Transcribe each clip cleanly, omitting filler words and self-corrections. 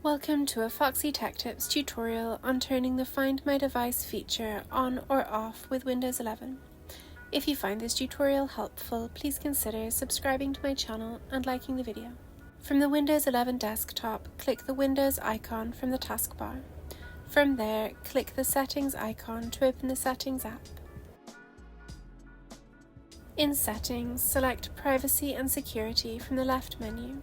Welcome to a Foxy Tech Tips tutorial on turning the Find My Device feature on or off with Windows 11. If you find this tutorial helpful, please consider subscribing to my channel and liking the video. From the Windows 11 desktop, click the Windows icon from the taskbar. From there, click the Settings icon to open the Settings app. In Settings, select Privacy and Security from the left menu.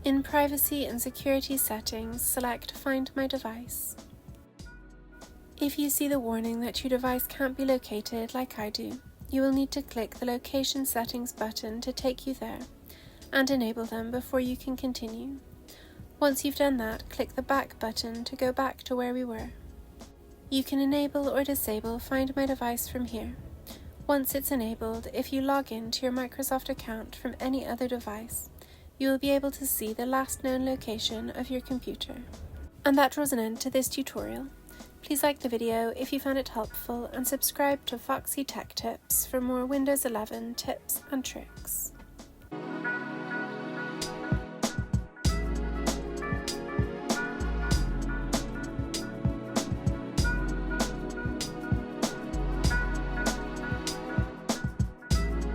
In Privacy and Security Settings, select Find My Device. If you see the warning that your device can't be located like I do, you will need to click the Location Settings button to take you there, and enable them before you can continue. Once you've done that, click the Back button to go back to where we were. You can enable or disable Find My Device from here. Once it's enabled, if you log in to your Microsoft account from any other device, you will be able to see the last known location of your computer. And that draws an end to this tutorial. Please like the video if you found it helpful and subscribe to Foxy Tech Tips for more Windows 11 tips and tricks.